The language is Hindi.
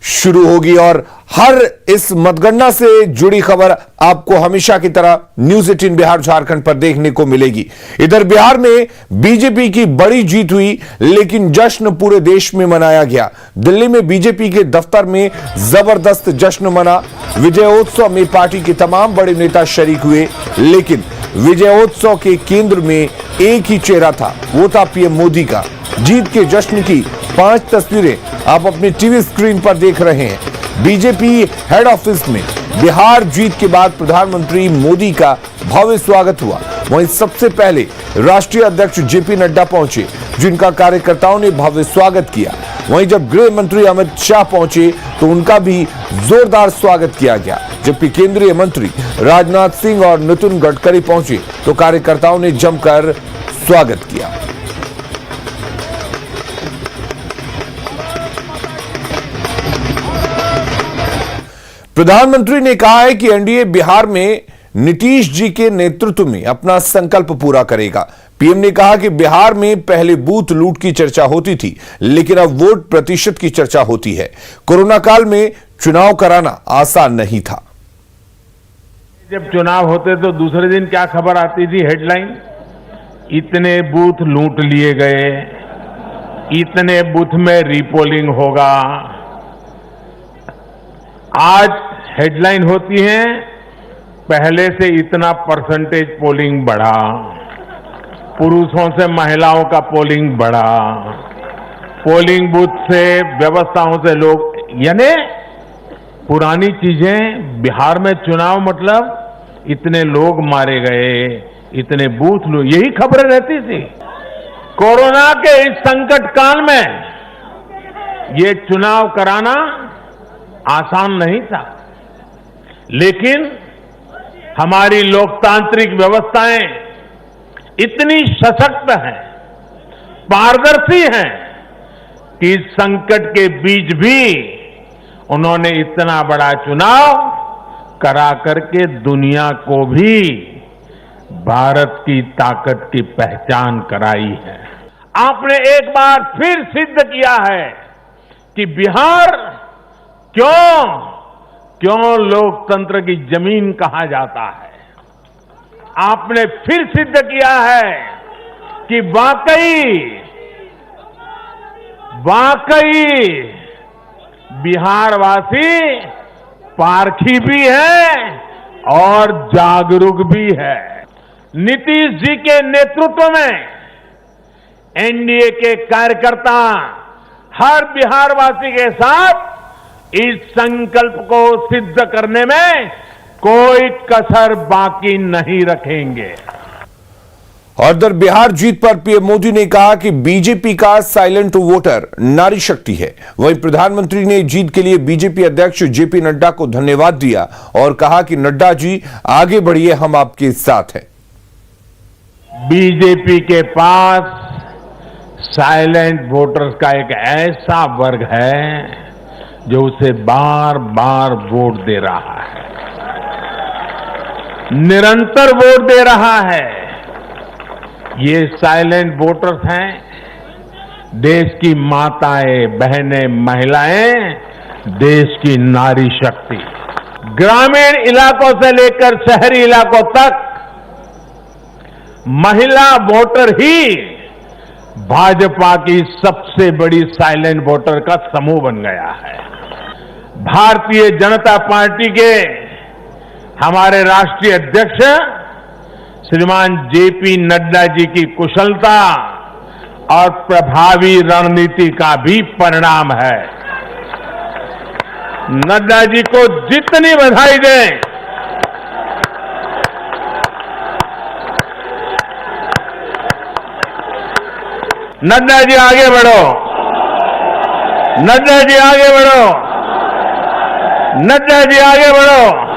शुरू होगी और हर इस मतगणना से जुड़ी खबर आपको हमेशा की तरह न्यूज 18 बिहार झारखंड पर देखने को मिलेगी। इधर बिहार में बीजेपी की बड़ी जीत हुई, लेकिन जश्न पूरे देश में मनाया गया। दिल्ली में बीजेपी के दफ्तर में जबरदस्त जश्न मना। विजयोत्सव में पार्टी के तमाम बड़े नेता शरीक हुए, लेकिन विजयोत्सव के केंद्र में एक ही चेहरा था, वो था पीएम मोदी का। जीत के जश्न की 5 तस्वीरें आप अपने टीवी स्क्रीन पर देख रहे हैं। बीजेपी हेड ऑफिस में बिहार जीत के बाद प्रधानमंत्री मोदी का भव्य स्वागत हुआ। वहीं सबसे पहले राष्ट्रीय अध्यक्ष जेपी नड्डा पहुंचे, जिनका कार्यकर्ताओं ने भव्य स्वागत किया। वहीं जब गृह मंत्री अमित शाह पहुंचे तो उनका भी जोरदार स्वागत किया गया। जबकि केंद्रीय मंत्री राजनाथ सिंह और नितिन गडकरी पहुंचे तो कार्यकर्ताओं ने जमकर स्वागत किया। प्रधानमंत्री ने कहा है कि एनडीए बिहार में नीतीश जी के नेतृत्व में अपना संकल्प पूरा करेगा। पीएम ने कहा कि बिहार में पहले बूथ लूट की चर्चा होती थी, लेकिन अब वोट प्रतिशत की चर्चा होती है। कोरोना काल में चुनाव कराना आसान नहीं था। जब चुनाव होते तो दूसरे दिन क्या खबर आती थी, हेडलाइन, इतने बूथ लूट लिए गए, इतने बूथ में रीपोलिंग होगा। आज हेडलाइन होती है, पहले से इतना परसेंटेज पोलिंग बढ़ा, पुरुषों से महिलाओं का पोलिंग बढ़ा, पोलिंग बूथ से व्यवस्थाओं से लोग, यानी पुरानी चीजें। बिहार में चुनाव मतलब इतने लोग मारे गए, इतने बूथ लो, यही खबरें रहती थी। कोरोना के इस संकट काल में ये चुनाव कराना आसान नहीं था, लेकिन हमारी लोकतांत्रिक व्यवस्थाएं इतनी सशक्त हैं, पारदर्शी हैं कि इस संकट के बीच भी उन्होंने इतना बड़ा चुनाव करा करके दुनिया को भी भारत की ताकत की पहचान कराई है। आपने एक बार फिर सिद्ध किया है कि बिहार क्यों लोकतंत्र की जमीन कहा जाता है। आपने फिर सिद्ध किया है कि वाकई बिहारवासी पारखी भी है और जागरूक भी है। नीतीश जी के नेतृत्व में एनडीए के कार्यकर्ता हर बिहारवासी के साथ इस संकल्प को सिद्ध करने में कोई कसर बाकी नहीं रखेंगे। और इधर बिहार जीत पर पीएम मोदी ने कहा कि बीजेपी का साइलेंट वोटर नारी शक्ति है। वहीं प्रधानमंत्री ने जीत के लिए बीजेपी अध्यक्ष जेपी नड्डा को धन्यवाद दिया और कहा कि नड्डा जी आगे बढ़िए, हम आपके साथ हैं। बीजेपी के पास साइलेंट वोटर्स का एक ऐसा वर्ग है जो उसे बार बार वोट दे रहा है, निरंतर वोट दे रहा है। ये साइलेंट वोटर्स हैं देश की माताएं, बहनें, महिलाएं, देश की नारी शक्ति। ग्रामीण इलाकों से लेकर शहरी इलाकों तक महिला वोटर ही भाजपा की सबसे बड़ी साइलेंट वोटर का समूह बन गया है। भारतीय जनता पार्टी के हमारे राष्ट्रीय अध्यक्ष श्रीमान जेपी नड्डा जी की कुशलता और प्रभावी रणनीति का भी परिणाम है। नड्डा जी को जितनी बधाई दें, नड्डा जी आगे बढ़ो, नड्डा जी आगे बढ़ो, नड्डा जी आगे बढ़ो।